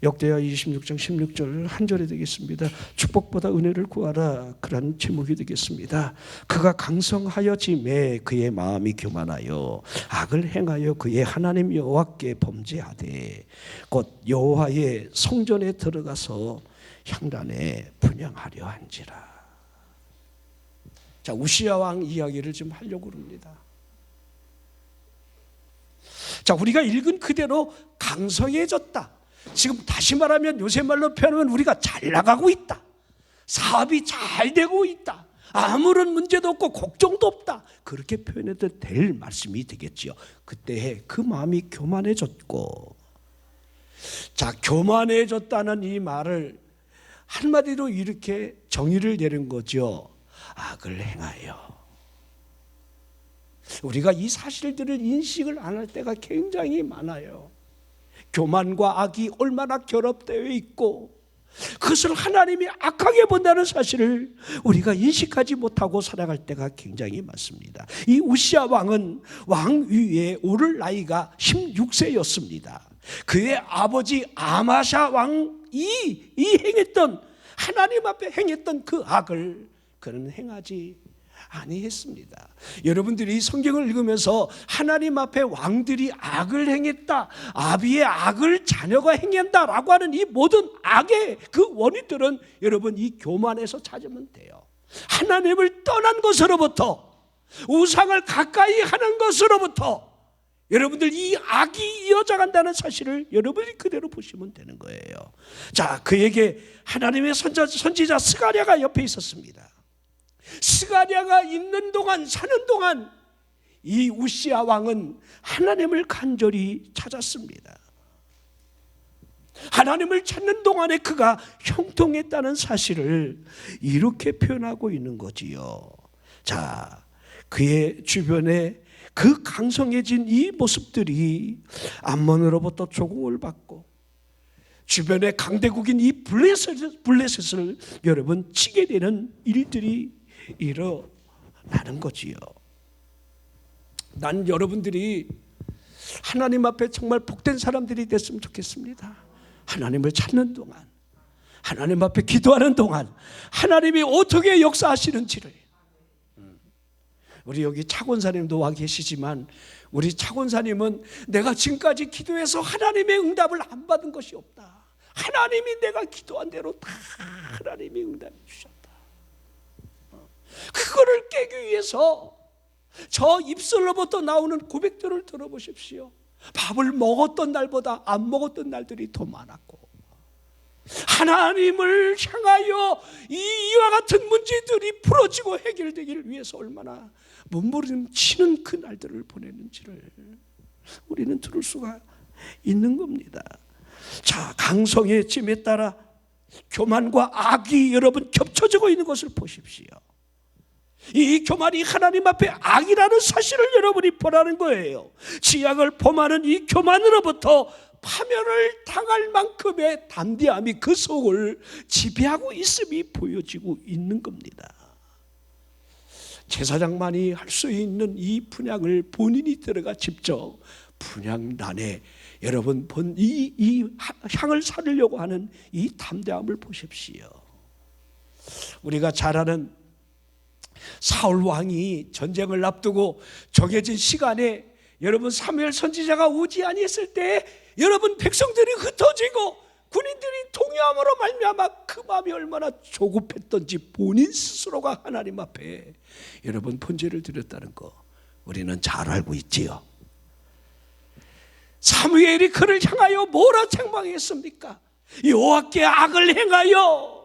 역대하 26장 16절 한 절이 되겠습니다. 축복보다 은혜를 구하라, 그런 제목이 되겠습니다. 그가 강성하여 짐에 그의 마음이 교만하여 악을 행하여 그의 하나님 여호와께 범죄하되 곧 여호와의 성전에 들어가서 향단에 분향하려 한지라. 자, 우시야 왕 이야기를 좀 하려고 합니다. 자, 우리가 읽은 그대로 강성해졌다. 지금 다시 말하면 요새 말로 표현하면 우리가 잘 나가고 있다. 사업이 잘 되고 있다. 아무런 문제도 없고 걱정도 없다. 그렇게 표현해도 될 말씀이 되겠지요. 그때 그 마음이 교만해졌고, 자, 교만해졌다는 이 말을 한마디로 이렇게 정의를 내린 거죠. 악을 행하여. 우리가 이 사실들을 인식을 안 할 때가 굉장히 많아요. 교만과 악이 얼마나 결합되어 있고 그것을 하나님이 악하게 본다는 사실을 우리가 인식하지 못하고 살아갈 때가 굉장히 많습니다. 이 우시야 왕은 왕위에 오를 나이가 16세였습니다. 그의 아버지 아마샤 왕이 행했던, 하나님 앞에 행했던 그 악을 그는 행하지 아니했습니다. 여러분들이 성경을 읽으면서 하나님 앞에 왕들이 악을 행했다, 아비의 악을 자녀가 행한다라고 하는 이 모든 악의 그 원인들은 여러분 이 교만에서 찾으면 돼요. 하나님을 떠난 것으로부터, 우상을 가까이 하는 것으로부터 여러분들 이 악이 이어져간다는 사실을 여러분이 그대로 보시면 되는 거예요. 자, 그에게 하나님의 선지자 스가랴가 옆에 있었습니다. 스가랴가 있는 동안, 사는 동안 이 우시야 왕은 하나님을 간절히 찾았습니다. 하나님을 찾는 동안에 그가 형통했다는 사실을 이렇게 표현하고 있는 거지요. 자, 그의 주변에 그 강성해진 이 모습들이 암몬으로부터 조공을 받고 주변의 강대국인 이 블레셋을 여러분 치게 되는 일들이 일어나는 거지요. 난 여러분들이 하나님 앞에 정말 복된 사람들이 됐으면 좋겠습니다. 하나님을 찾는 동안, 하나님 앞에 기도하는 동안 하나님이 어떻게 역사하시는지를. 우리 여기 차권사님도 와 계시지만 우리 차권사님은 내가 지금까지 기도해서 하나님의 응답을 안 받은 것이 없다. 하나님이 내가 기도한 대로 다 하나님이 응답해 주셨다. 그거를 깨기 위해서 저 입술로부터 나오는 고백들을 들어보십시오. 밥을 먹었던 날보다 안 먹었던 날들이 더 많았고, 하나님을 향하여 이와 같은 문제들이 풀어지고 해결되기를 위해서 얼마나 몸부림치는 그 날들을 보내는지를 우리는 들을 수가 있는 겁니다. 자, 강성의 짐에 따라 교만과 악이 여러분 겹쳐지고 있는 것을 보십시오. 이 교만이 하나님 앞에 악이라는 사실을 여러분이 보라는 거예요. 지약을 범하는 이 교만으로부터 파멸을 당할 만큼의 담대함이 그 속을 지배하고 있음이 보여지고 있는 겁니다. 제사장만이 할 수 있는 이 분향을 본인이 들어가 직접 분향단에 여러분 이 향을 사르려고 하는 이 담대함을 보십시오. 우리가 잘 아는 사울 왕이 전쟁을 앞두고 정해진 시간에 여러분 사무엘 선지자가 오지 아니했을 때 여러분 백성들이 흩어지고 군인들이 통회함으로 말미암아 그 마음이 얼마나 조급했던지 본인 스스로가 하나님 앞에 여러분 번제를 드렸다는 거 우리는 잘 알고 있지요. 사무엘이 그를 향하여 뭐라 책망했습니까? 여호와께 악을 행하여.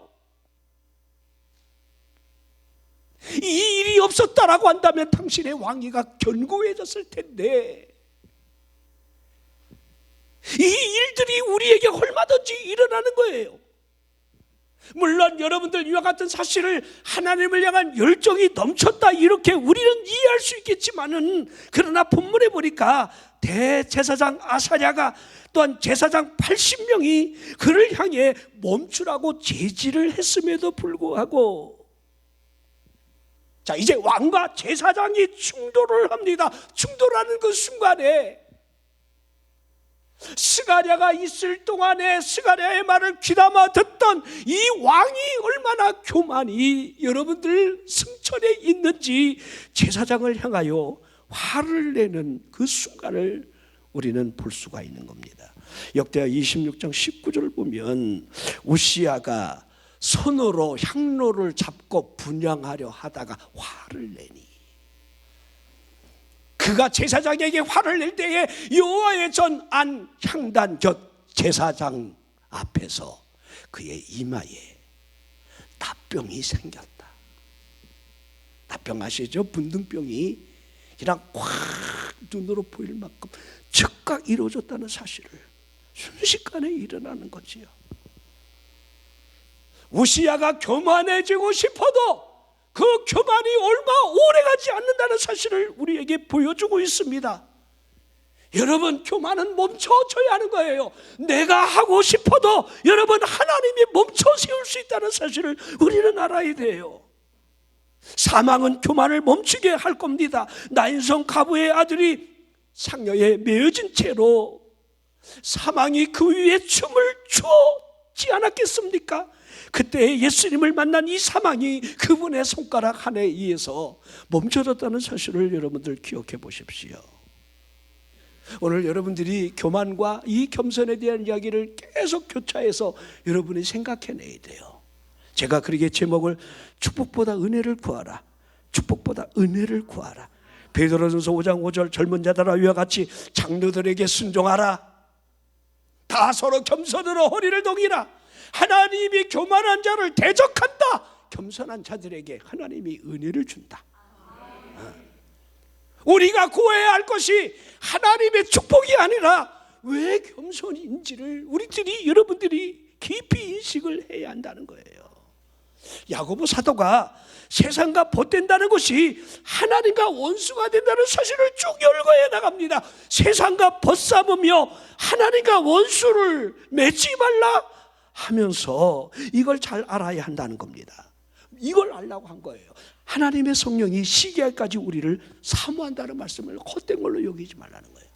이 일이 없었다라고 한다면 당신의 왕위가 견고해졌을 텐데, 이 일들이 우리에게 얼마든지 일어나는 거예요. 물론 여러분들 이와 같은 사실을 하나님을 향한 열정이 넘쳤다 이렇게 우리는 이해할 수 있겠지만은, 그러나 본문에 보니까 대제사장 아사랴가 또한 제사장 80명이 그를 향해 멈추라고 제지를 했음에도 불구하고, 자, 이제 왕과 제사장이 충돌을 합니다. 충돌하는 그 순간에 스가랴가 있을 동안에 스가랴의 말을 귀담아 듣던 이 왕이 얼마나 교만이 여러분들 승천에 있는지 제사장을 향하여 화를 내는 그 순간을 우리는 볼 수가 있는 겁니다. 역대하 26장 19절을 보면 우시야가 손으로 향로를 잡고 분향하려 하다가 화를 내니, 그가 제사장에게 화를 낼 때에 여호와의 전 안 향단 곁 제사장 앞에서 그의 이마에 나병이 생겼다. 나병 아시죠? 분등병이 그냥 확 눈으로 보일 만큼 즉각 이루어졌다는 사실을 순식간에 일어나는 거지요. 우시야가 교만해지고 싶어도 그 교만이 얼마 오래가지 않는다는 사실을 우리에게 보여주고 있습니다. 여러분, 교만은 멈춰줘야 하는 거예요. 내가 하고 싶어도 여러분, 하나님이 멈춰 세울 수 있다는 사실을 우리는 알아야 돼요. 사망은 교만을 멈추게 할 겁니다. 나인성 가부의 아들이 상여에 매어진 채로 사망이 그 위에 춤을 추지 않았겠습니까? 그때 예수님을 만난 이 사망이 그분의 손가락 하나에 의해서 멈춰졌다는 사실을 여러분들 기억해 보십시오. 오늘 여러분들이 교만과 이 겸손에 대한 이야기를 계속 교차해서 여러분이 생각해내야 돼요. 제가 그렇게 제목을 축복보다 은혜를 구하라, 축복보다 은혜를 구하라. 베드로전서 5장 5절 젊은 자들아 위와 같이 장로들에게 순종하라. 다 서로 겸손으로 허리를 동이라. 하나님이 교만한 자를 대적한다. 겸손한 자들에게 하나님이 은혜를 준다. 우리가 구해야 할 것이 하나님의 축복이 아니라 왜 겸손인지를 우리들이, 여러분들이 깊이 인식을 해야 한다는 거예요. 야고보 사도가 세상과 벗된다는 것이 하나님과 원수가 된다는 사실을 쭉 열거해 나갑니다. 세상과 벗삼으며 하나님과 원수를 맺지 말라 하면서 이걸 잘 알아야 한다는 겁니다. 이걸 알라고 한 거예요. 하나님의 성령이 시기할까지 우리를 사모한다는 말씀을 헛된 걸로 여기지 말라는 거예요.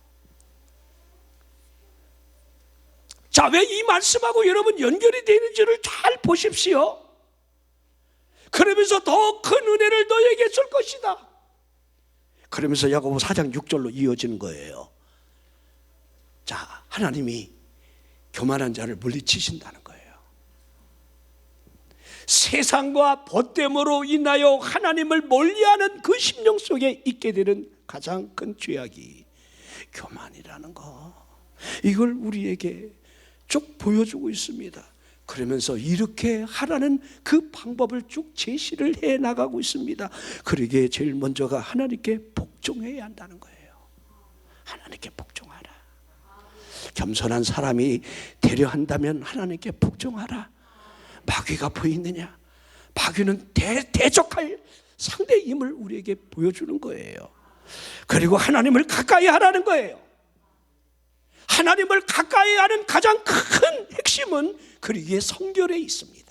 자, 왜 이 말씀하고 여러분 연결이 되는지를 잘 보십시오. 그러면서 더 큰 은혜를 너에게 줄 것이다. 그러면서 야고보 4장 6절로 이어지는 거예요. 자, 하나님이 교만한 자를 물리치신다는 거예요. 세상과 벗됨으로 인하여 하나님을 멀리하는 그 심령 속에 있게 되는 가장 큰 죄악이 교만이라는 거, 이걸 우리에게 쭉 보여주고 있습니다. 그러면서 이렇게 하라는 그 방법을 쭉 제시를 해 나가고 있습니다. 그러기에 제일 먼저가 하나님께 복종해야 한다는 거예요. 하나님께 복종하라. 겸손한 사람이 되려 한다면 하나님께 복종하라. 마귀가 보이느냐? 마귀는 대적할 상대임을 우리에게 보여주는 거예요. 그리고 하나님을 가까이 하라는 거예요. 하나님을 가까이 하는 가장 큰 핵심은 그리기에 성결에 있습니다.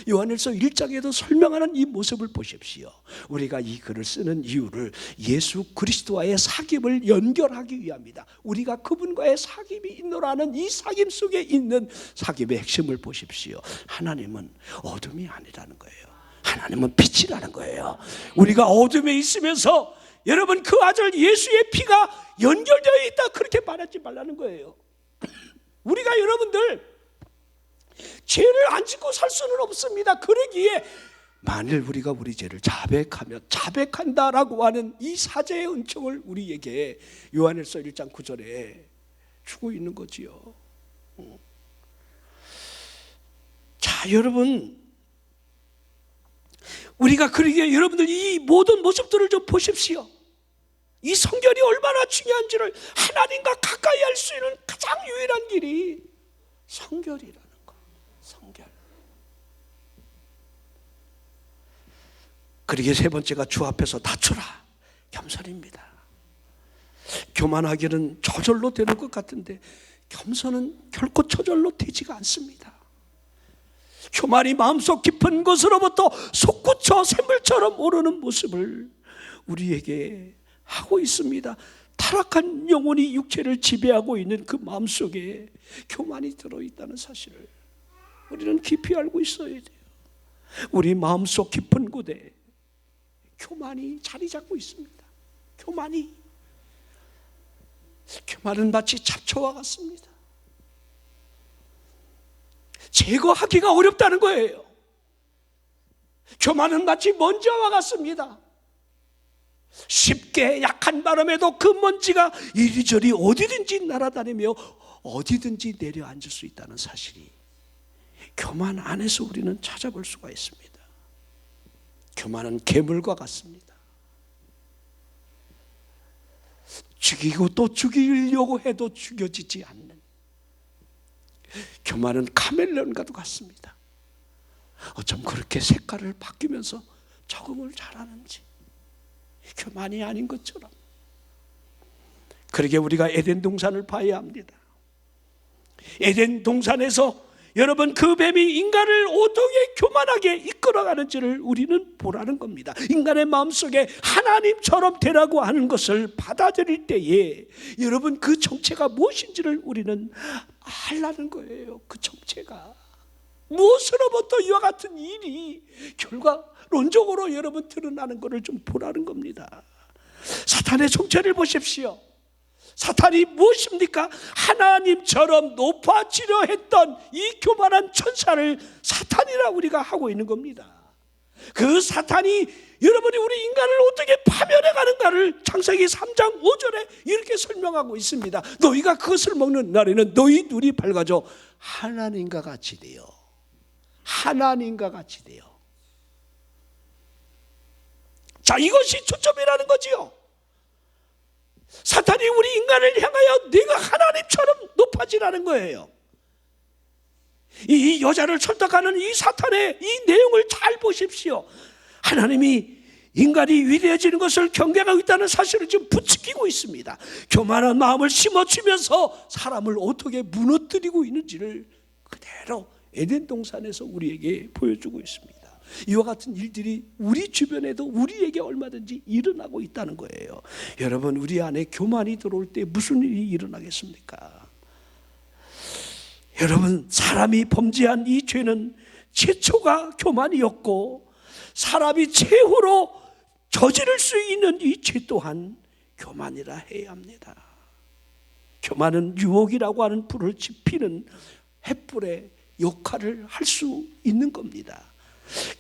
요한일서 1장에도 설명하는 이 모습을 보십시오. 우리가 이 글을 쓰는 이유를 예수 그리스도와의 사귐을 연결하기 위함이다. 우리가 그분과의 사귐이 있노라는 이 사귐 속에 있는 사귐의 핵심을 보십시오. 하나님은 어둠이 아니라는 거예요. 하나님은 빛이라는 거예요. 우리가 어둠에 있으면서 여러분, 그 아들 예수의 피가 연결되어 있다, 그렇게 말하지 말라는 거예요. 우리가 여러분들 죄를 안 짓고 살 수는 없습니다. 그러기에 만일 우리가 우리 죄를 자백하며 자백한다라고 하는 이 사죄의 은총을 우리에게 요한일서 1장 9절에 주고 있는 거지요. 자, 여러분, 우리가 그러기에 여러분들 이 모든 모습들을 좀 보십시오. 이 성결이 얼마나 중요한지를, 하나님과 가까이 할 수 있는 가장 유일한 길이 성결이라는 거. 성결. 그러기에 세 번째가 주 앞에서 낮추라. 겸손입니다. 교만하기는 저절로 되는 것 같은데 겸손은 결코 저절로 되지가 않습니다. 교만이 마음속 깊은 곳으로부터 솟구쳐 샘물처럼 오르는 모습을 우리에게 하고 있습니다. 타락한 영혼이 육체를 지배하고 있는 그 마음속에 교만이 들어있다는 사실을 우리는 깊이 알고 있어야 돼요. 우리 마음속 깊은 곳에 교만이 자리 잡고 있습니다. 교만은 마치 잡초와 같습니다. 제거하기가 어렵다는 거예요. 교만은 마치 먼지와 같습니다. 쉽게 약한 바람에도 그 먼지가 이리저리 어디든지 날아다니며 어디든지 내려앉을 수 있다는 사실이 교만 안에서 우리는 찾아볼 수가 있습니다. 교만은 괴물과 같습니다. 죽이고 또 죽이려고 해도 죽여지지 않는, 교만은 카멜레온과도 같습니다. 어쩜 그렇게 색깔을 바뀌면서 적응을 잘하는지, 교만이 아닌 것처럼. 그러게 우리가 에덴 동산을 봐야 합니다. 에덴 동산에서 여러분, 그 뱀이 인간을 어떻게 교만하게 이끌어가는지를 우리는 보라는 겁니다. 인간의 마음속에 하나님처럼 되라고 하는 것을 받아들일 때에 여러분, 그 정체가 무엇인지를 우리는 알라는 거예요. 그 정체가 무엇으로부터 이와 같은 일이 결과론적으로 여러분 드러나는 것을 좀 보라는 겁니다. 사탄의 정체를 보십시오. 사탄이 무엇입니까? 하나님처럼 높아지려 했던 이 교만한 천사를 사탄이라고 우리가 하고 있는 겁니다. 그 사탄이 여러분이 우리 인간을 어떻게 파멸해 가는가를 창세기 3장 5절에 이렇게 설명하고 있습니다. 너희가 그것을 먹는 날에는 너희 눈이 밝아져 하나님과 같이 되어, 하나님과 같이 되어. 자, 이것이 초점이라는 거지요. 사탄이 우리 인간을 향하여 네가 하나님처럼 높아지라는 거예요. 이 여자를 설득하는 이 사탄의 이 내용을 잘 보십시오. 하나님이 인간이 위대해지는 것을 경계하고 있다는 사실을 지금 부추기고 있습니다. 교만한 마음을 심어주면서 사람을 어떻게 무너뜨리고 있는지를 그대로 에덴 동산에서 우리에게 보여주고 있습니다. 이와 같은 일들이 우리 주변에도 우리에게 얼마든지 일어나고 있다는 거예요. 여러분, 우리 안에 교만이 들어올 때 무슨 일이 일어나겠습니까? 여러분, 사람이 범죄한 이 죄는 최초가 교만이었고, 사람이 최후로 저지를 수 있는 이 죄 또한 교만이라 해야 합니다. 교만은 유혹이라고 하는 불을 지피는 횃불의 역할을 할 수 있는 겁니다.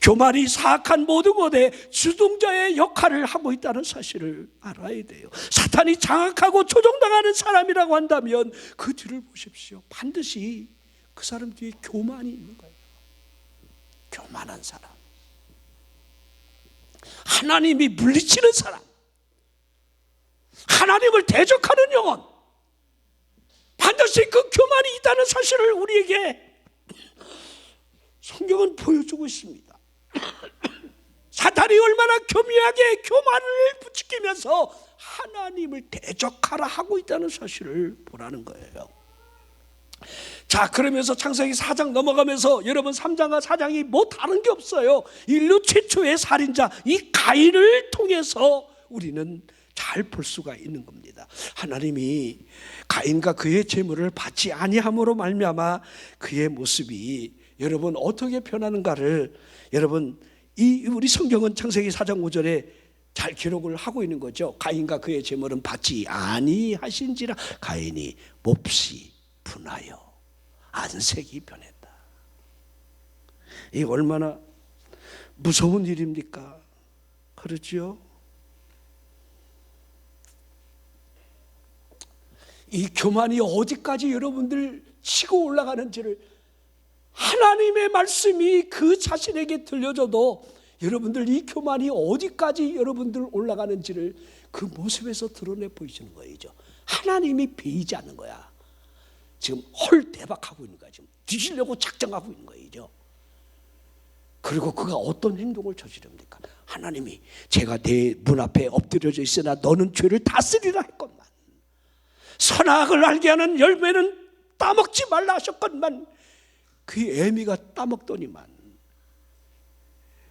교만이 사악한 모든 것에 주동자의 역할을 하고 있다는 사실을 알아야 돼요. 사탄이 장악하고 조종당하는 사람이라고 한다면 그 뒤를 보십시오. 반드시 그 사람 뒤에 교만이 있는 거예요. 교만한 사람, 하나님이 물리치는 사람, 하나님을 대적하는 영혼, 반드시 그 교만이 있다는 사실을 우리에게 성경은 보여주고 있습니다. 사탄이 얼마나 교묘하게 교만을 부추기면서 하나님을 대적하라 하고 있다는 사실을 보라는 거예요. 자, 그러면서 창세기 4장 넘어가면서 여러분 3장과 4장이 뭐 다른 게 없어요. 인류 최초의 살인자 이 가인을 통해서 우리는 잘 볼 수가 있는 겁니다. 하나님이 가인과 그의 재물을 받지 아니함으로 말미암아 그의 모습이 여러분 어떻게 변하는가를 여러분 우리 성경은 창세기 4장 5절에 잘 기록을 하고 있는 거죠. 가인과 그의 재물은 받지 아니하신지라 가인이 몹시 분하여 안색이 변했다. 이 얼마나 무서운 일입니까? 그렇죠? 이 교만이 어디까지 여러분들 치고 올라가는지를 하나님의 말씀이 그 자신에게 들려줘도 여러분들 이 교만이 어디까지 여러분들 올라가는지를 그 모습에서 드러내 보이시는 거죠. 하나님이 베이지 않는 거야. 지금 헐대박하고 있는 거야. 지금 뒤지려고 작정하고 있는 거죠. 그리고 그가 어떤 행동을 저지릅니까? 하나님이 제가 내 문 앞에 엎드려져 있으나 너는 죄를 다스리라 했건만, 선악을 알게 하는 열매는 따먹지 말라 하셨건만 그 애미가 따먹더니만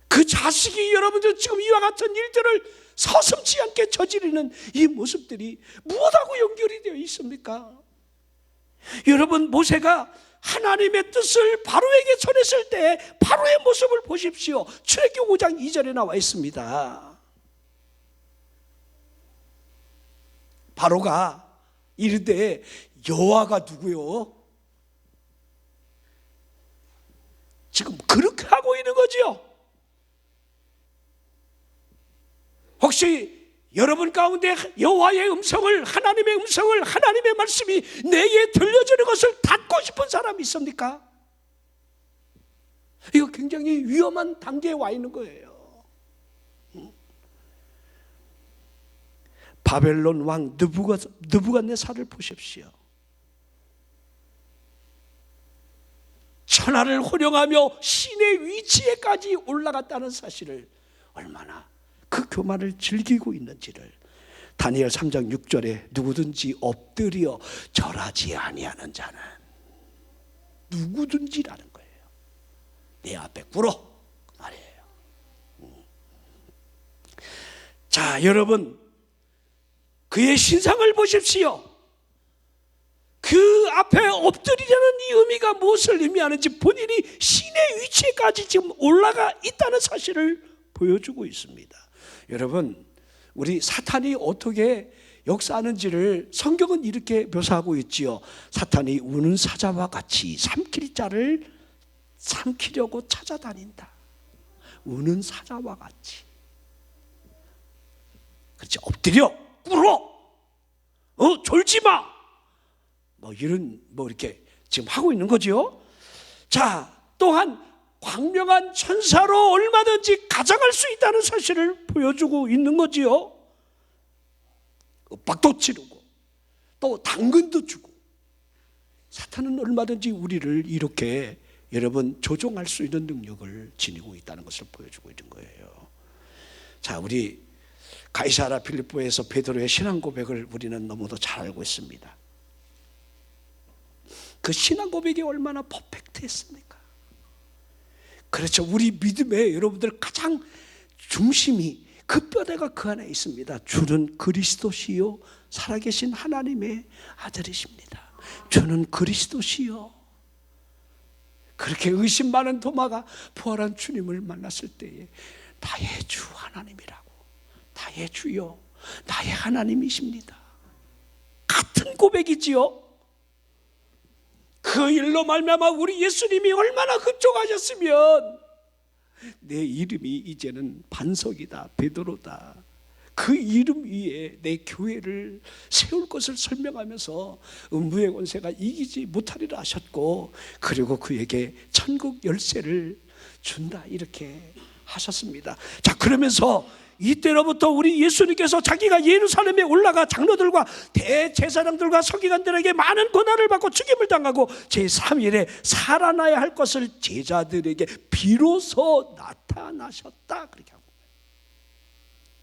그 자식이 여러분들 지금 이와 같은 일들을 서슴지 않게 저지르는 이 모습들이 무엇하고 연결이 되어 있습니까? 여러분, 모세가 하나님의 뜻을 바로에게 전했을 때 바로의 모습을 보십시오. 출애굽기 5장 2절에 나와 있습니다. 바로가 이르되 여호와가 누구요? 지금 그렇게 하고 있는 거죠. 혹시 여러분 가운데 여호와의 음성을, 하나님의 음성을, 하나님의 말씀이 내게 들려주는 것을 닫고 싶은 사람이 있습니까? 이거 굉장히 위험한 단계에 와 있는 거예요. 바벨론 왕 느부갓네살을 보십시오. 천하를 호령하며 신의 위치에까지 올라갔다는 사실을, 얼마나 그 교만을 즐기고 있는지를 다니엘 3장 6절에 누구든지 엎드려 절하지 아니하는 자는, 누구든지라는 거예요. 내 앞에 꿇어, 그 말이에요. 자, 여러분, 그의 신상을 보십시오. 그 앞에 엎드리려는 이 의미가 무엇을 의미하는지, 본인이 신의 위치에까지 지금 올라가 있다는 사실을 보여주고 있습니다. 여러분, 우리 사탄이 어떻게 역사하는지를 성경은 이렇게 묘사하고 있지요. 사탄이 우는 사자와 같이 삼킬 자를 삼키려고 찾아다닌다. 우는 사자와 같이. 그렇지, 엎드려, 꿇어, 졸지 마, 이런 이렇게 지금 하고 있는 거죠. 자, 또한 광명한 천사로 얼마든지 가장할 수 있다는 사실을 보여주고 있는 거지요. 윽박도 치르고 또 당근도 주고, 사탄은 얼마든지 우리를 이렇게 여러분 조종할 수 있는 능력을 지니고 있다는 것을 보여주고 있는 거예요. 자, 우리 가이사랴 필리포에서 베드로의 신앙 고백을 우리는 너무도 잘 알고 있습니다. 그 신앙 고백이 얼마나 퍼펙트했습니까? 그렇죠. 우리 믿음의 여러분들 가장 중심이, 그 뼈대가 그 안에 있습니다. 주는 그리스도시요 살아계신 하나님의 아들이십니다. 주는 그리스도시요. 그렇게 의심 많은 도마가 부활한 주님을 만났을 때에 나의 주 하나님이라고, 나의 주요, 나의 하나님이십니다. 같은 고백이지요. 그 일로 말미암아 우리 예수님이 얼마나 흡족하셨으면 내 이름이 이제는 반석이다, 베드로다, 그 이름 위에 내 교회를 세울 것을 설명하면서 음부의 권세가 이기지 못하리라 하셨고, 그리고 그에게 천국 열쇠를 준다, 이렇게 하셨습니다. 자, 그러면서 이때로부터 우리 예수님께서 자기가 예루살렘에 올라가 장로들과 대제사장들과 서기관들에게 많은 고난을 받고 죽임을 당하고 제3일에 살아나야 할 것을 제자들에게 비로소 나타나셨다, 그렇게 하고,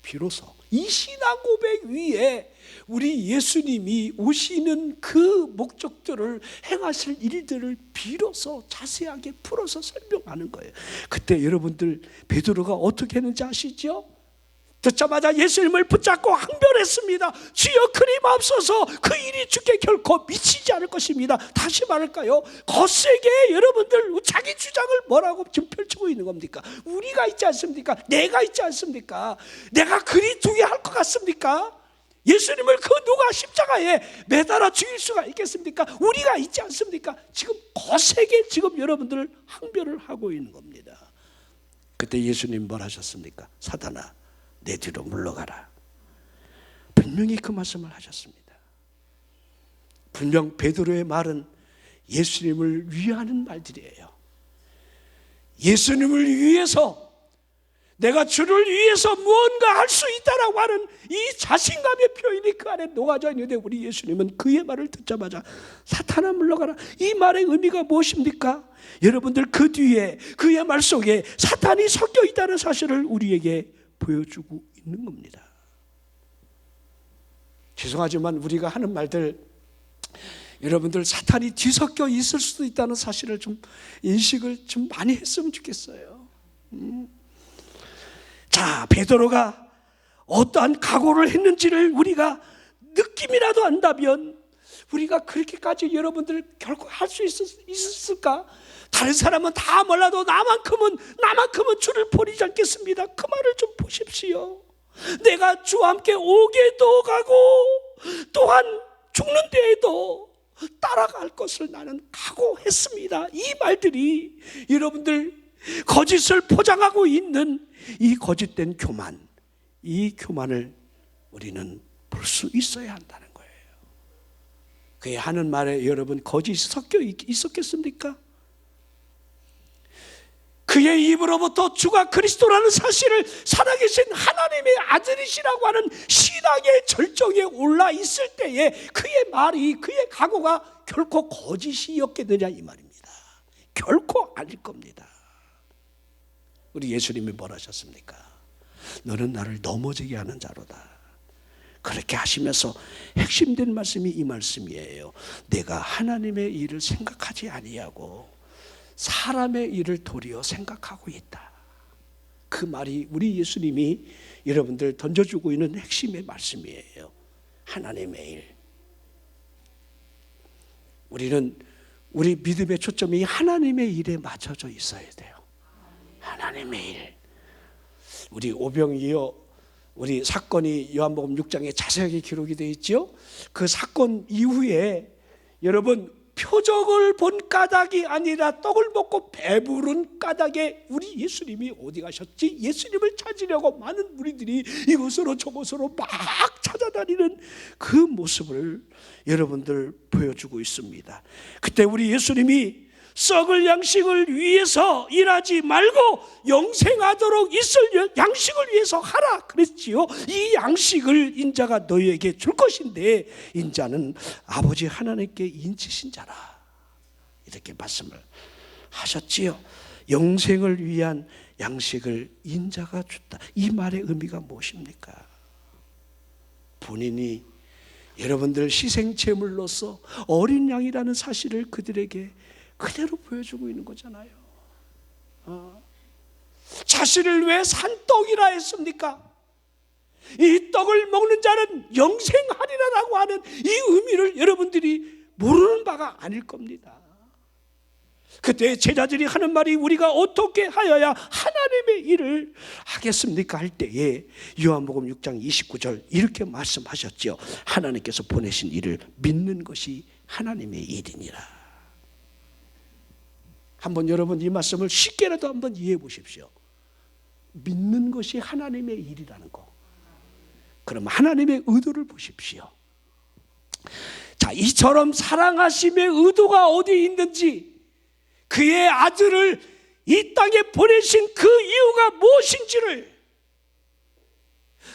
비로소 이 신앙 고백 위에 우리 예수님이 오시는 그 목적들을, 행하실 일들을 비로소 자세하게 풀어서 설명하는 거예요. 그때 여러분들 베드로가 어떻게 했는지 아시죠? 듣자마자 예수님을 붙잡고 항변했습니다. 주여, 그리 마옵소서, 그 일이 주께 결코 미치지 않을 것입니다. 다시 말할까요? 거세게 여러분들 자기 주장을 뭐라고 지금 펼치고 있는 겁니까? 우리가 있지 않습니까? 내가 있지 않습니까? 내가 그리 두게 할 것 같습니까? 예수님을 그 누가 십자가에 매달아 죽일 수가 있겠습니까? 우리가 있지 않습니까? 지금 거세게 지금 여러분들 항변을 하고 있는 겁니다. 그때 예수님 뭘 하셨습니까? 사단아, 내 뒤로 물러가라. 분명히 그 말씀을 하셨습니다. 분명 베드로의 말은 예수님을 위하는 말들이에요. 예수님을 위해서, 내가 주를 위해서 무언가 할 수 있다라고 하는 이 자신감의 표현이 그 안에 녹아져 있는데, 우리 예수님은 그의 말을 듣자마자 사탄아 물러가라. 이 말의 의미가 무엇입니까? 여러분들, 그 뒤에 그의 말 속에 사탄이 섞여 있다는 사실을 우리에게 보여주고 있는 겁니다. 죄송하지만 우리가 하는 말들, 여러분들 사탄이 뒤섞여 있을 수도 있다는 사실을 좀 인식을 좀 많이 했으면 좋겠어요. 자, 베드로가 어떠한 각오를 했는지를 우리가 느낌이라도 안다면 우리가 그렇게까지 여러분들 결코 할 수 있었을까? 다른 사람은 다 몰라도 나만큼은 주를 버리지 않겠습니다. 그 말을 좀 보십시오. 내가 주와 함께 오게도 가고 또한 죽는 데에도 따라갈 것을 나는 각오했습니다. 이 말들이 여러분들 거짓을 포장하고 있는 이 거짓된 교만, 이 교만을 우리는 볼 수 있어야 한다는 거예요. 그의 하는 말에 여러분 거짓이 섞여 있었겠습니까? 그의 입으로부터 주가 그리스도라는 사실을 살아계신 하나님의 아들이시라고 하는 신앙의 절정에 올라 있을 때에 그의 말이, 그의 각오가 결코 거짓이었겠느냐 이 말입니다. 결코 아닐 겁니다. 우리 예수님이 뭐라 하셨습니까? 너는 나를 넘어지게 하는 자로다. 그렇게 하시면서 핵심된 말씀이 이 말씀이에요. 내가 하나님의 일을 생각하지 아니하고 사람의 일을 도리어 생각하고 있다. 그 말이 우리 예수님이 여러분들 던져주고 있는 핵심의 말씀이에요. 하나님의 일. 우리는 우리 믿음의 초점이 하나님의 일에 맞춰져 있어야 돼요. 하나님의 일. 우리 오병이어 우리 사건이 요한복음 6장에 자세하게 기록이 되어 있죠. 그 사건 이후에 여러분 표적을 본 까닭이 아니라 떡을 먹고 배부른 까닭에 우리 예수님이 어디 가셨지? 예수님을 찾으려고 많은 무리들이 이곳으로 저곳으로 막 찾아다니는 그 모습을 여러분들 보여주고 있습니다. 그때 우리 예수님이 썩을 양식을 위해서 일하지 말고 영생하도록 있을 양식을 위해서 하라 그랬지요. 이 양식을 인자가 너희에게 줄 것인데 인자는 아버지 하나님께 인치신 자라, 이렇게 말씀을 하셨지요. 영생을 위한 양식을 인자가 줬다. 이 말의 의미가 무엇입니까? 본인이 여러분들 희생제물로서 어린 양이라는 사실을 그들에게 그대로 보여주고 있는 거잖아요. 자신을 왜 산떡이라 했습니까? 이 떡을 먹는 자는 영생하리라라고 하는 이 의미를 여러분들이 모르는 바가 아닐 겁니다. 그때 제자들이 하는 말이 우리가 어떻게 하여야 하나님의 일을 하겠습니까? 할 때에 요한복음 6장 29절 이렇게 말씀하셨죠. 하나님께서 보내신 일을 믿는 것이 하나님의 일이니라. 한번 여러분 이 말씀을 쉽게라도 한번 이해해 보십시오. 믿는 것이 하나님의 일이라는 거. 그럼 하나님의 의도를 보십시오. 자, 이처럼 사랑하심의 의도가 어디 있는지, 그의 아들을 이 땅에 보내신 그 이유가 무엇인지를,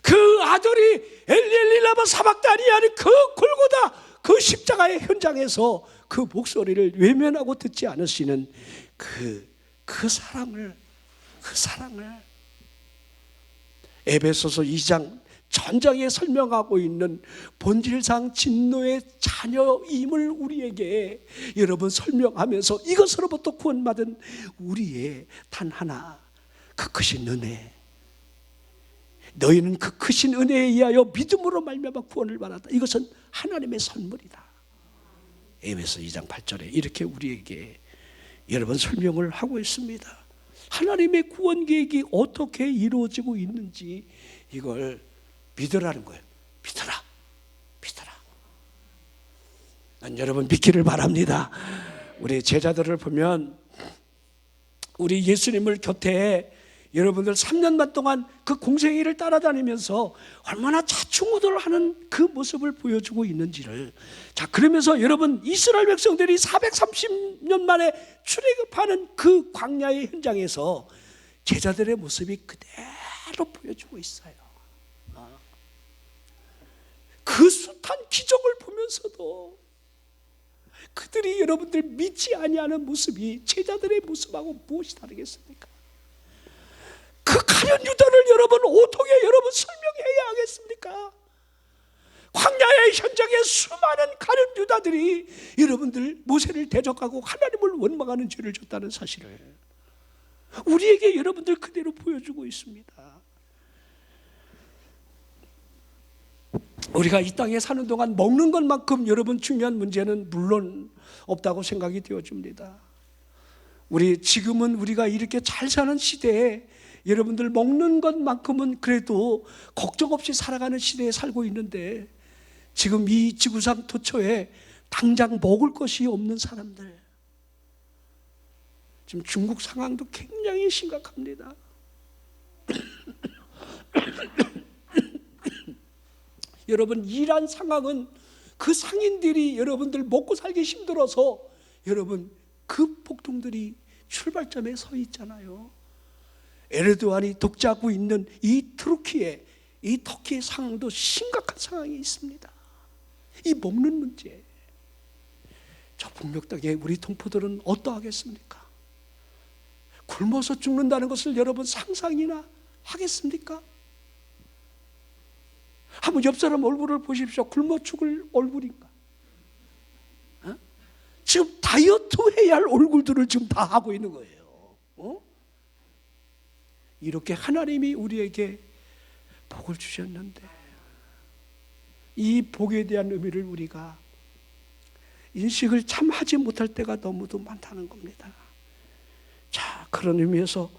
그 아들이 엘리엘리라마 사박다니 하는 그 골고다 그 십자가의 현장에서 그 목소리를 외면하고 듣지 않으시는 그 사랑을 에베소서 2장 전장에 설명하고 있는 본질상 진노의 자녀임을 우리에게 여러분 설명하면서 이것으로부터 구원받은 우리의 단 하나, 그 크신 은혜, 너희는 그 크신 은혜에 의하여 믿음으로 말미암아 구원을 받았다. 이것은 하나님의 선물이다. 에베소 2장 8절에 이렇게 우리에게 여러분 설명을 하고 있습니다. 하나님의 구원 계획이 어떻게 이루어지고 있는지 이걸 믿으라는 거예요. 믿어라. 난 여러분 믿기를 바랍니다. 우리 제자들을 보면 우리 예수님을 곁에 여러분들 3년만 동안 그 공생애를 따라다니면서 얼마나 자충우돌 하는 그 모습을 보여주고 있는지를, 자, 그러면서 여러분 이스라엘 백성들이 430년 만에 출애굽하는 그 광야의 현장에서 제자들의 모습이 그대로 보여주고 있어요. 그 숱한 기적을 보면서도 그들이 여러분들 믿지 아니하는 모습이 제자들의 모습하고 무엇이 다르겠습니까? 그 가련 유다를 여러분 어떻게 여러분 설명해야 하겠습니까? 광야의 현장에 수많은 가련 유다들이 여러분들 모세를 대적하고 하나님을 원망하는 죄를 졌다는 사실을 우리에게 여러분들 그대로 보여주고 있습니다. 우리가 이 땅에 사는 동안 먹는 것만큼 여러분 중요한 문제는 물론 없다고 생각이 되어집니다. 지금은 우리가 이렇게 잘 사는 시대에 여러분들 먹는 것만큼은 그래도 걱정 없이 살아가는 시대에 살고 있는데, 지금 이 지구상 도처에 당장 먹을 것이 없는 사람들, 지금 중국 상황도 굉장히 심각합니다. 여러분, 이란 상황은 그 상인들이 여러분들 먹고 살기 힘들어서 여러분 그 폭동들이 출발점에 서 있잖아요. 에르도안이 독재하고 있는 이 터키의 상황도 심각한 상황이 있습니다. 이 먹는 문제, 저 북녘 땅에 우리 동포들은 어떠하겠습니까? 굶어서 죽는다는 것을 여러분 상상이나 하겠습니까? 한번 옆 사람 얼굴을 보십시오. 굶어 죽을 얼굴인가? 지금 다이어트 해야 할 얼굴들을 지금 다 하고 있는 거예요. 이렇게 하나님이 우리에게 복을 주셨는데, 이 복에 대한 의미를 우리가 인식을 참 하지 못할 때가 너무도 많다는 겁니다. 자, 그런 의미에서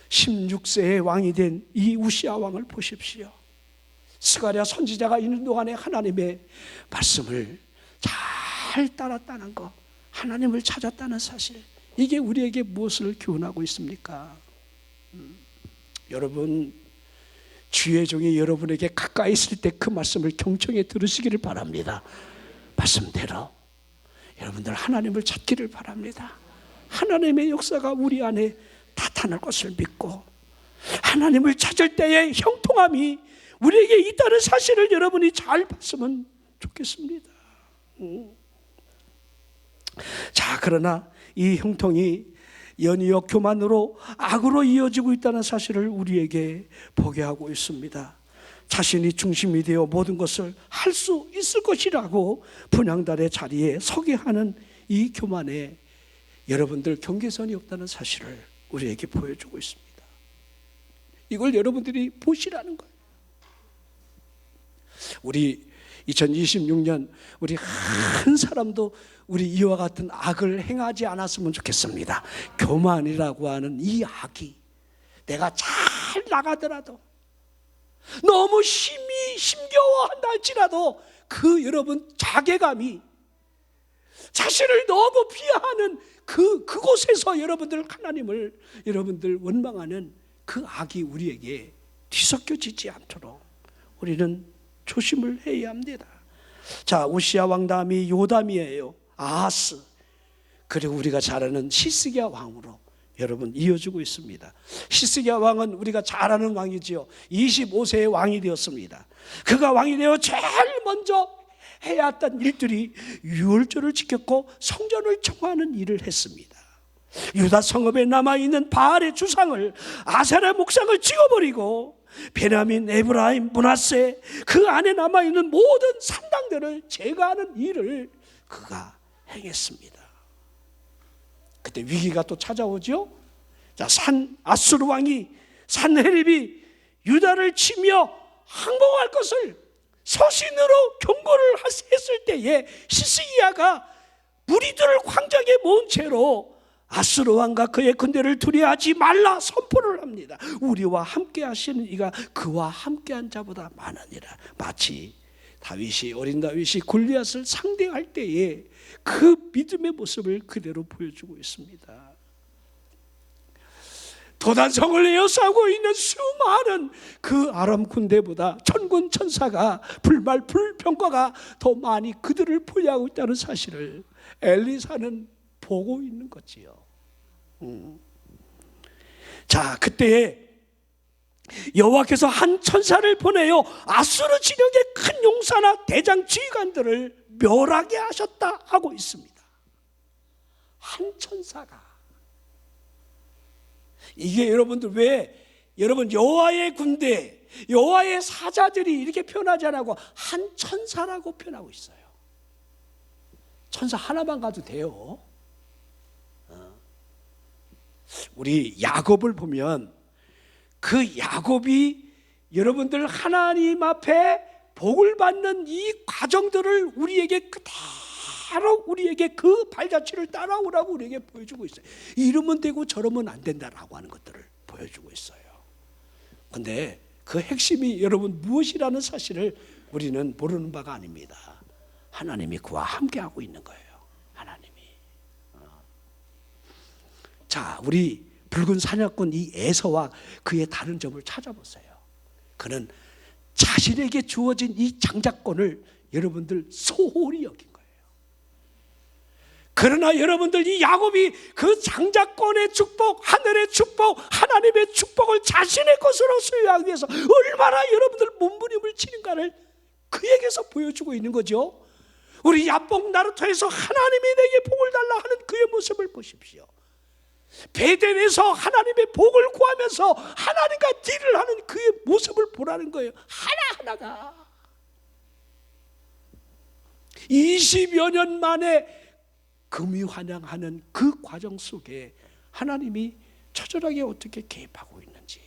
16세의 왕이 된 이 우시야 왕을 보십시오. 스가랴 선지자가 있는 동안에 하나님의 말씀을 잘 따랐다는 것, 하나님을 찾았다는 사실, 이게 우리에게 무엇을 교훈하고 있습니까? 여러분, 주의 종이 여러분에게 가까이 있을 때 그 말씀을 경청해 들으시기를 바랍니다. 말씀대로 여러분들 하나님을 찾기를 바랍니다. 하나님의 역사가 우리 안에 나타날 것을 믿고, 하나님을 찾을 때의 형통함이 우리에게 있다는 사실을 여러분이 잘 봤으면 좋겠습니다. 자, 그러나 이 형통이 연이어 교만으로 악으로 이어지고 있다는 사실을 우리에게 보게 하고 있습니다. 자신이 중심이 되어 모든 것을 할 수 있을 것이라고 분향단의 자리에 서게 하는 이 교만에 여러분들 경계선이 없다는 사실을 우리에게 보여주고 있습니다. 이걸 여러분들이 보시라는 거예요. 우리 2026년 우리 한 사람도 우리 이와 같은 악을 행하지 않았으면 좋겠습니다. 교만이라고 하는 이 악이 내가 잘 나가더라도, 너무 힘겨워한다 할지라도 그 여러분 자괴감이, 자신을 너무 비하하는 그곳에서 여러분들 하나님을 여러분들 원망하는 그 악이 우리에게 뒤섞여지지 않도록 우리는 조심을 해야 합니다. 자, 우시야 왕 다음이 요담이에요. 아하스, 그리고 우리가 잘 아는 히스기야 왕으로 여러분 이어지고 있습니다. 히스기야 왕은 우리가 잘 아는 왕이지요. 25세의 왕이 되었습니다. 그가 왕이 되어 제일 먼저 해야 했던 일들이 유월절을 지켰고 성전을 청하는 일을 했습니다. 유다 성읍에 남아있는 바알의 주상을, 아세라 목상을 찍어버리고 베냐민, 에브라임, 므낫세, 그 안에 남아있는 모든 산당들을 제거하는 일을 그가 행했습니다. 그때 위기가 또 찾아오죠. 자, 아수르 왕이 산헤립이 유다를 치며 항복할 것을 서신으로 경고를 했을 때에 히스기야가 무리들을 광장에 모은 채로 아수르 왕과 그의 군대를 두려워하지 말라 선포를 합니다. 우리와 함께 하시는 이가 그와 함께한 자보다 많으니라. 마치 어린 다윗이 골리앗을 상대할 때에 그 믿음의 모습을 그대로 보여주고 있습니다. 도단성을 에워싸고 있는 수많은 그 아람 군대보다 천군 천사가 불평가가 더 많이 그들을 포위하고 있다는 사실을 엘리사는 보고 있는 거지요. 자, 그때에 여호와께서 한 천사를 보내어 아수르 진영의 큰 용사나 대장 지휘관들을 멸하게 하셨다 하고 있습니다. 한 천사가. 이게 여러분들 왜 여러분 여호와의 군대, 여호와의 사자들이 이렇게 표현하지 않고 한 천사라고 표현하고 있어요. 천사 하나만 가도 돼요. 우리 야곱을 보면 그 야곱이 여러분들 하나님 앞에 복을 받는 이 과정들을 우리에게 그대로 우리에게 그 발자취를 따라오라고 우리에게 보여주고 있어요. 이러면 되고 저러면 안 된다라고 하는 것들을 보여주고 있어요. 그런데 그 핵심이 여러분 무엇이라는 사실을 우리는 모르는 바가 아닙니다. 하나님이 그와 함께하고 있는 거예요. 하나님이. 자, 우리 붉은 사냥꾼 이 에서와 그의 다른 점을 찾아보세요. 그는 자신에게 주어진 이 장자권을 여러분들 소홀히 여긴 거예요. 그러나 여러분들 이 야곱이 그 장자권의 축복, 하늘의 축복, 하나님의 축복을 자신의 것으로 소유하기 위해서 얼마나 여러분들 몸부림을 치는가를 그에게서 보여주고 있는 거죠. 우리 야복 나루토에서 하나님이 내게 복을 달라 하는 그의 모습을 보십시오. 베델에서 하나님의 복을 구하면서 하나님과 딜을 하는 그의 모습을 보라는 거예요. 하나하나가 20여 년 만에 금이환영하는 그 과정 속에 하나님이 처절하게 어떻게 개입하고 있는지,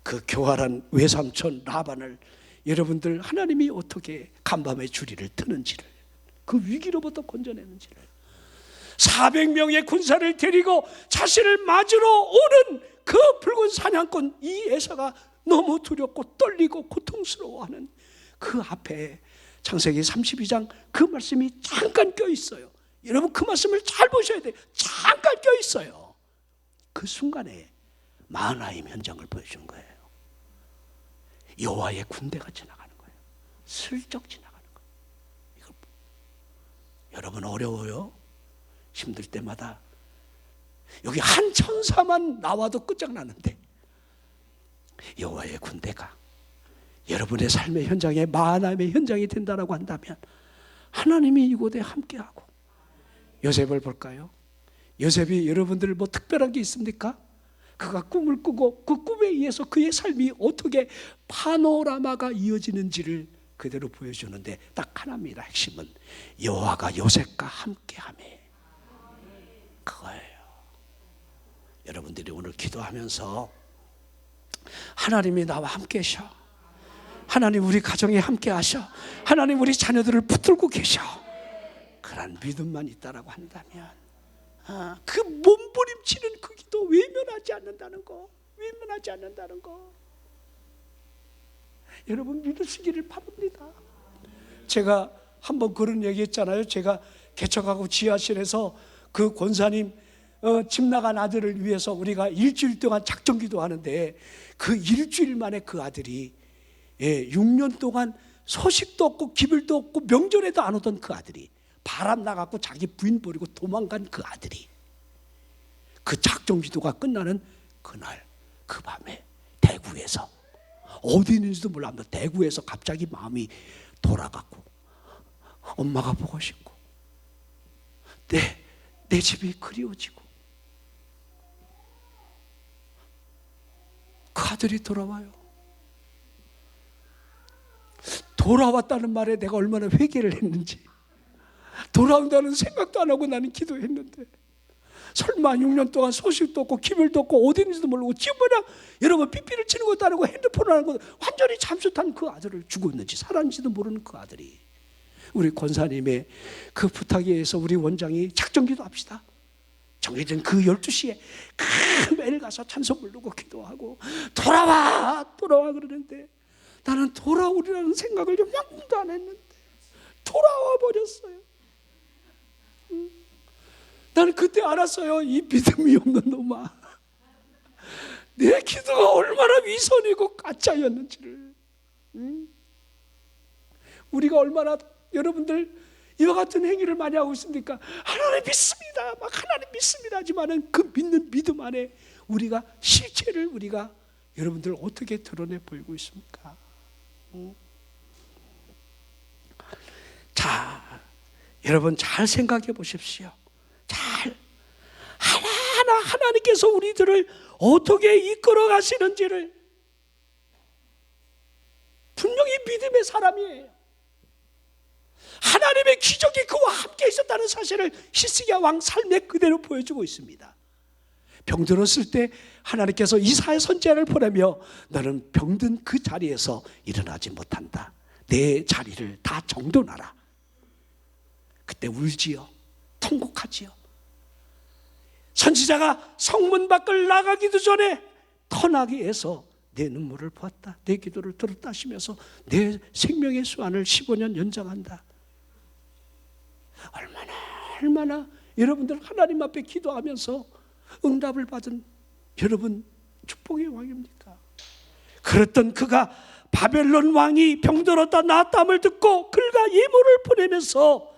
그 교활한 외삼촌 라반을 여러분들 하나님이 어떻게 간밤에 주리를 트는지를, 그 위기로부터 건져내는지를, 400명의 군사를 데리고 자신을 맞으러 오는 그 붉은 사냥꾼 이 에사가 너무 두렵고 떨리고 고통스러워하는 그 앞에 창세기 32장 그 말씀이 잠깐 껴있어요. 여러분 그 말씀을 잘 보셔야 돼요. 잠깐 껴있어요. 그 순간에 마하나임 현장을 보여주는 거예요. 여호와의 군대가 지나가는 거예요. 슬쩍 지나가는 거예요. 이거 여러분 어려워요? 힘들 때마다 여기 한 천사만 나와도 끝장나는데 여호와의 군대가 여러분의 삶의 현장에 마하나임의 현장이 된다라고 한다면 하나님이 이곳에 함께하고, 요셉을 볼까요? 요셉이 여러분들 뭐 특별한 게 있습니까? 그가 꿈을 꾸고 그 꿈에 의해서 그의 삶이 어떻게 파노라마가 이어지는지를 그대로 보여주는데 딱 하나입니다. 핵심은 여호와가 요셉과 함께하며, 그거예요. 여러분들이 오늘 기도하면서 하나님이 나와 함께 하셔, 하나님 우리 가정에 함께 하셔, 하나님 우리 자녀들을 붙들고 계셔, 그런 믿음만 있다라고 한다면 그 몸부림치는 그 기도 외면하지 않는다는 거, 외면하지 않는다는 거 여러분 믿으시기를 바랍니다. 제가 한번 그런 얘기 했잖아요. 제가 개척하고 지하실에서 그 권사님 집 나간 아들을 위해서 우리가 일주일 동안 작정기도 하는데 그 일주일 만에 그 아들이 6년 동안 소식도 없고 기별도 없고 명절에도 안 오던 그 아들이 바람 나갖고 자기 부인 버리고 도망간 그 아들이 그 작정기도가 끝나는 그날 그 밤에 대구에서 어디 있는지도 몰랐는데 대구에서 갑자기 마음이 돌아갔고 엄마가 보고 싶고 내 집이 그리워지고 그 아들이 돌아와요. 돌아왔다는 말에 내가 얼마나 회개를 했는지, 돌아온다는 생각도 안 하고 나는 기도했는데 설마 6년 동안 소식도 없고 기별도 없고 어디 있는지도 모르고 지금 뭐냐 여러분 삐삐를 치는 것도 아니고 핸드폰을 하는 것도 완전히 잠수탄 그 아들을 죽었는지 살았는지도 모르는 그 아들이, 우리 권사님의 그 부탁에 의해서 우리 원장이 작정기도 합시다. 정해진 그 12시에 매일 가서 찬송 부르고 기도하고 돌아와 그러는데 나는 돌아오리라는 생각을 좀 명도 안 했는데 돌아와 버렸어요. 나는 그때 알았어요. 이 믿음이 없는 놈아, 내 기도가 얼마나 위선이고 가짜였는지를. 우리가 얼마나 여러분들 이와 같은 행위를 많이 하고 있습니까? 하나님 믿습니다, 막 하나님 믿습니다 하지만은 그 믿는 믿음 안에 우리가 실체를 우리가 여러분들 어떻게 드러내 보이고 있습니까? 자, 여러분 잘 생각해 보십시오. 잘 하나하나 하나님께서 우리들을 어떻게 이끌어 가시는지를. 분명히 믿음의 사람이에요. 하나님의 기적이 그와 함께 있었다는 사실을 히스기야 왕 삶에 그대로 보여주고 있습니다. 병들었을 때 하나님께서 이사야 선지자를 보내며 너는 병든 그 자리에서 일어나지 못한다. 내 자리를 다 정돈하라. 그때 울지요. 통곡하지요. 선지자가 성문 밖을 나가기도 전에 터나기에서 내 눈물을 보았다, 내 기도를 들었다 하시면서 내 생명의 수완을 15년 연장한다. 얼마나 여러분들 하나님 앞에 기도하면서 응답을 받은 여러분 축복의 왕입니까? 그랬던 그가 바벨론 왕이 병들었다 나았다함을 듣고 글과 예물을 보내면서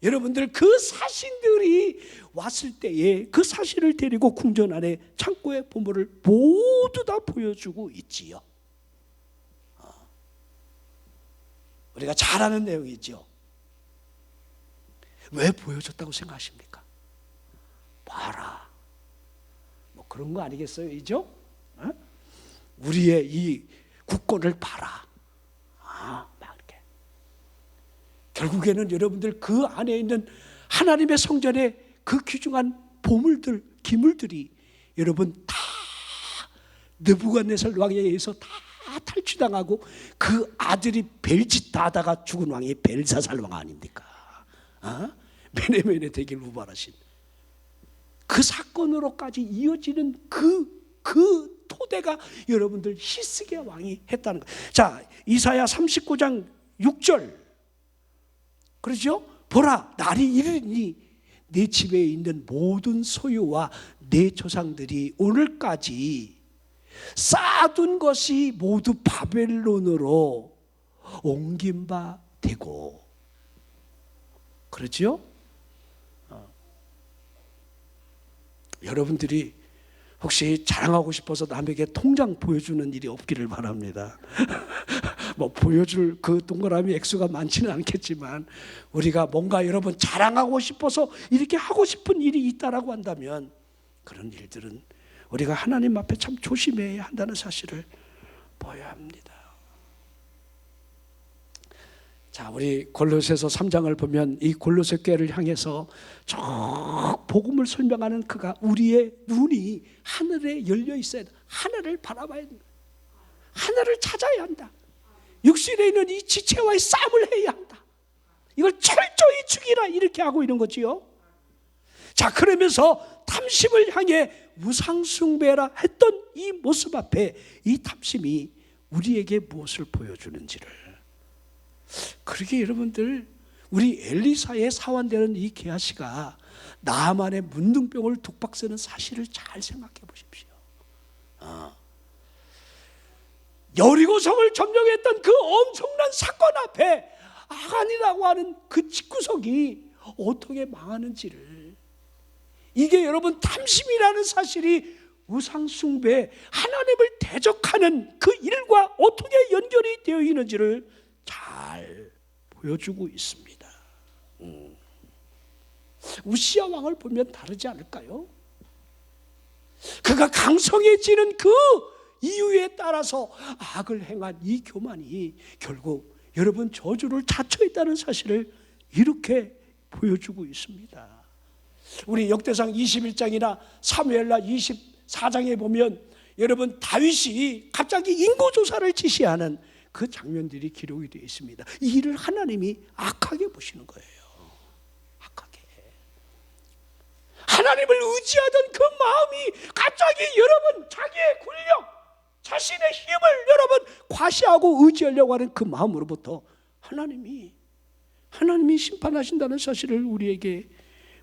여러분들 그 사신들이 왔을 때에 그 사신을 데리고 궁전 안에 창고의 보물을 모두 다 보여주고 있지요. 우리가 잘 아는 내용이죠. 왜 보여줬다고 생각하십니까? 봐라, 뭐 그런 거 아니겠어요, 이죠? 우리의 이 국권을 봐라. 막 이렇게. 결국에는 여러분들 그 안에 있는 하나님의 성전에 그 귀중한 보물들, 기물들이 여러분 다 느부갓네살 왕에 의해서 다 탈취당하고 그 아들이 벨짓 하다가 죽은 왕이 벨사살 왕 아닙니까? 메네멘의 대기를 우발하신 그 사건으로까지 이어지는 그 토대가 여러분들 히스기야 왕이 했다는 거예요. 자, 이사야 39장 6절 그렇죠? 보라, 날이 이르니 내 집에 있는 모든 소유와 내 조상들이 오늘까지 쌓아둔 것이 모두 바벨론으로 옮긴 바 되고, 그렇죠? 여러분들이 혹시 자랑하고 싶어서 남에게 통장 보여주는 일이 없기를 바랍니다. 뭐 보여줄 그 동그라미 액수가 많지는 않겠지만 우리가 뭔가 여러분 자랑하고 싶어서 이렇게 하고 싶은 일이 있다라고 한다면 그런 일들은 우리가 하나님 앞에 참 조심해야 한다는 사실을 보여야 합니다. 자, 우리 골로새서 3장을 보면 이 골로새 교회를 향해서 저 복음을 설명하는 그가 우리의 눈이 하늘에 열려 있어야 돼. 하늘을 바라봐야 된다. 하늘을 찾아야 한다. 육신에 있는 이 지체와의 싸움을 해야 한다. 이걸 철저히 죽이라 이렇게 하고 있는 거지요. 자, 그러면서 탐심을 향해 우상숭배라 했던 이 모습 앞에 이 탐심이 우리에게 무엇을 보여주는지를, 그러게 여러분들 우리 엘리사의 사환되는 이 게하시가 나만의 문둥병을 독박 쓰는 사실을 잘 생각해 보십시오. 여리고성을 점령했던 그 엄청난 사건 앞에 아간이라고 하는 그 집구석이 어떻게 망하는지를, 이게 여러분 탐심이라는 사실이 우상숭배, 하나님을 대적하는 그 일과 어떻게 연결이 되어 있는지를 잘 보여주고 있습니다. 우시야 왕을 보면 다르지 않을까요? 그가 강성해지는 그 이유에 따라서 악을 행한 이 교만이 결국 여러분 저주를 자초했다는 사실을 이렇게 보여주고 있습니다. 우리 역대상 21장이나 사무엘라 24장에 보면 여러분 다윗이 갑자기 인구조사를 지시하는 그 장면들이 기록이 되어 있습니다. 이 일을 하나님이 악하게 보시는 거예요. 악하게. 하나님을 의지하던 그 마음이 갑자기 여러분 자기의 권력, 자신의 힘을 여러분 과시하고 의지하려고 하는 그 마음으로부터 하나님이 심판하신다는 사실을 우리에게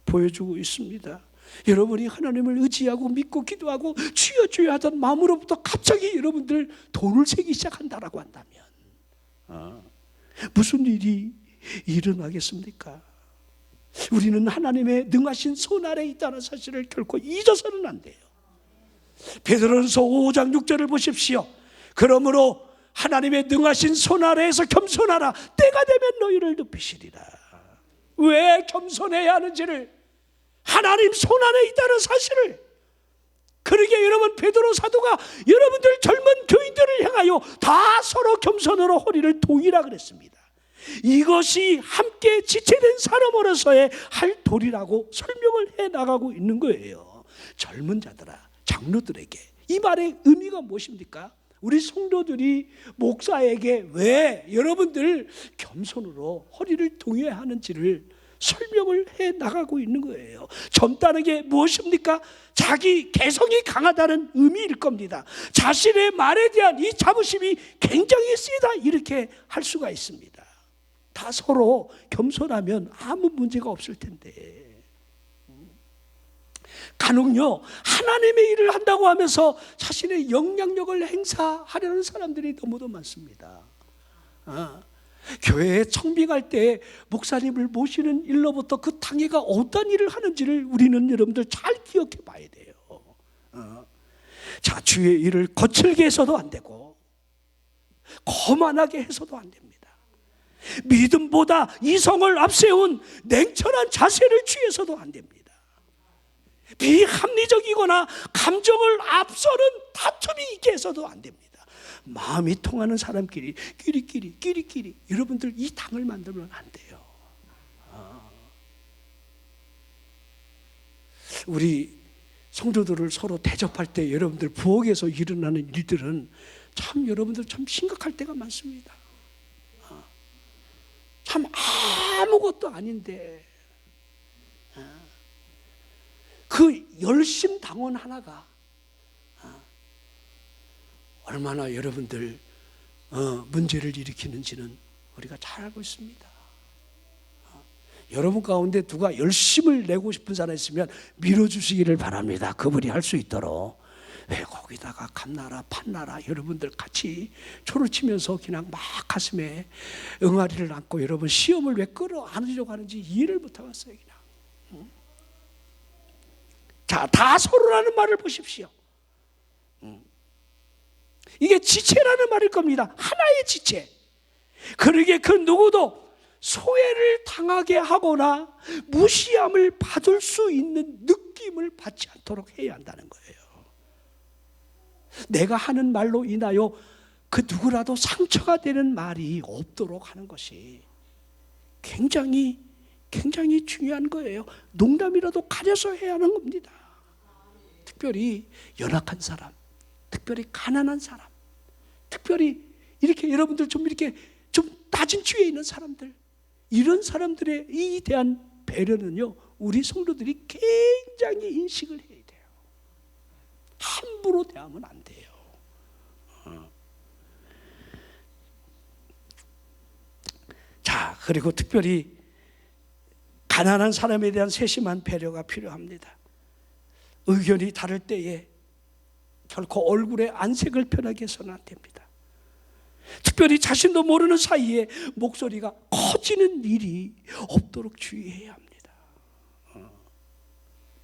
보여주고 있습니다. 여러분이 하나님을 의지하고 믿고 기도하고 주여 하던 마음으로부터 갑자기 여러분들 돈을 세기 시작한다라고 한다면 무슨 일이 일어나겠습니까? 우리는 하나님의 능하신 손 아래에 있다는 사실을 결코 잊어서는 안 돼요. 베드로전서 5장 6절을 보십시오. 그러므로 하나님의 능하신 손 아래에서 겸손하라. 때가 되면 너희를 높이시리라. 왜 겸손해야 하는지를, 하나님 손 안에 있다는 사실을, 그러게 여러분 베드로 사도가 여러분들 젊은 교인들을 향하여 다 서로 겸손으로 허리를 동이라 그랬습니다. 이것이 함께 지체된 사람으로서의 할 도리라고 설명을 해나가고 있는 거예요. 젊은 자들아, 장로들에게 이 말의 의미가 무엇입니까? 우리 성도들이 목사에게 왜 여러분들 겸손으로 허리를 동여야 하는지를 설명을 해 나가고 있는 거예요. 젊다는 게 무엇입니까? 자기 개성이 강하다는 의미일 겁니다. 자신의 말에 대한 이 자부심이 굉장히 세다, 이렇게 할 수가 있습니다. 다 서로 겸손하면 아무 문제가 없을 텐데, 간혹요 하나님의 일을 한다고 하면서 자신의 영향력을 행사하려는 사람들이 너무도 많습니다. 교회에 청빙할 때 목사님을 모시는 일로부터 그 당회가 어떤 일을 하는지를 우리는 여러분들 잘 기억해 봐야 돼요. 자, 주의 일을 거칠게 해서도 안 되고 거만하게 해서도 안 됩니다. 믿음보다 이성을 앞세운 냉철한 자세를 취해서도 안 됩니다. 비합리적이거나 감정을 앞서는 다툼이 있게 해서도 안 됩니다. 마음이 통하는 사람끼리 끼리끼리 여러분들 이 당을 만들면 안 돼요. 우리 성도들을 서로 대접할 때 여러분들 부엌에서 일어나는 일들은 참 여러분들 참 심각할 때가 많습니다. 참 아무것도 아닌데 그 열심당원 하나가 얼마나 여러분들 문제를 일으키는지는 우리가 잘 알고 있습니다. 여러분 가운데 누가 열심을 내고 싶은 사람 있으면 밀어주시기를 바랍니다. 그분이 할 수 있도록. 왜 거기다가 감나라 판나라 여러분들 같이 초를 치면서 그냥 막 가슴에 응아리를 안고 여러분 시험을 왜 끌어안으려고 하는지 이해를 못하겠어요. 그냥. 자, 다 서로라는 말을 보십시오. 이게 지체라는 말일 겁니다. 하나의 지체. 그러기에 그 누구도 소외를 당하게 하거나 무시함을 받을 수 있는 느낌을 받지 않도록 해야 한다는 거예요. 내가 하는 말로 인하여 그 누구라도 상처가 되는 말이 없도록 하는 것이 굉장히 중요한 거예요. 농담이라도 가려서 해야 하는 겁니다. 특별히 연약한 사람, 특별히 가난한 사람, 특별히 이렇게 여러분들 좀 이렇게 좀 낮은 지위에 있는 사람들, 이런 사람들에 이 대한 배려는요 우리 성도들이 굉장히 인식을 해야 돼요. 함부로 대하면 안 돼요. 자, 그리고 특별히 가난한 사람에 대한 세심한 배려가 필요합니다. 의견이 다를 때에 결코 얼굴에 안색을 편하게 해서는 안 됩니다. 특별히 자신도 모르는 사이에 목소리가 커지는 일이 없도록 주의해야 합니다.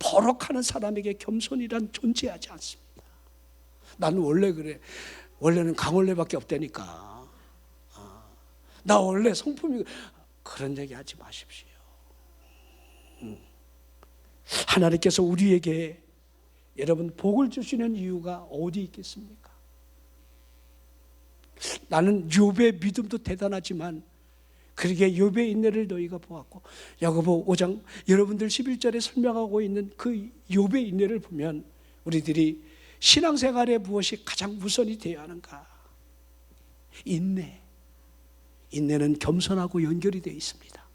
버럭하는 사람에게 겸손이란 존재하지 않습니다. 나는 원래 그래. 원래는 강원래밖에 없다니까. 나 원래 성품이 그런 얘기 하지 마십시오. 하나님께서 우리에게 여러분 복을 주시는 이유가 어디 있겠습니까? 나는 욥의 믿음도 대단하지만 그러게 욥의 인내를 너희가 보았고, 야고보 5장 여러분들 11절에 설명하고 있는 그 욥의 인내를 보면 우리들이 신앙생활에 무엇이 가장 우선이 되어야 하는가? 인내는 겸손하고 연결이 되어 있습니다.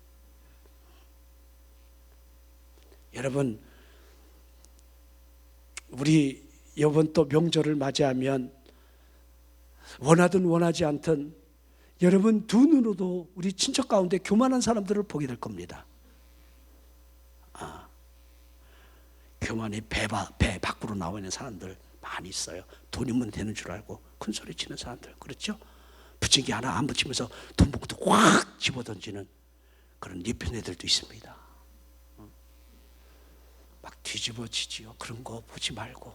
여러분, 우리 이번 또 명절을 맞이하면 원하든 원하지 않든 여러분 두 눈으로도 우리 친척 가운데 교만한 사람들을 보게 될 겁니다. 교만이 배 밖으로 나와 있는 사람들 많이 있어요. 돈이면 되는 줄 알고 큰 소리 치는 사람들, 그렇죠? 부침개 하나 안 붙이면서 돈봉투 확 집어던지는 그런 예쁜 애들도 있습니다. 막 뒤집어지지요. 그런 거 보지 말고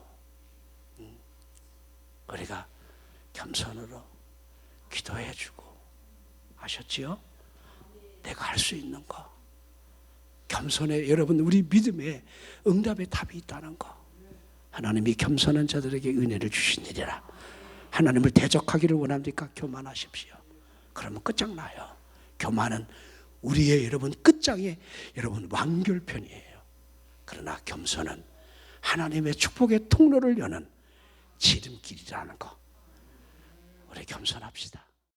우리가 겸손으로 기도해주고, 아셨지요? 내가 할 수 있는 거, 겸손에 여러분 우리 믿음에 응답의 답이 있다는 거, 하나님이 겸손한 자들에게 은혜를 주시느니라. 하나님을 대적하기를 원합니까? 교만하십시오. 그러면 끝장나요. 교만은 우리의 여러분 끝장에 여러분 완결편이에요. 그러나 겸손은 하나님의 축복의 통로를 여는 지름길이라는 거. 우리 겸손합시다.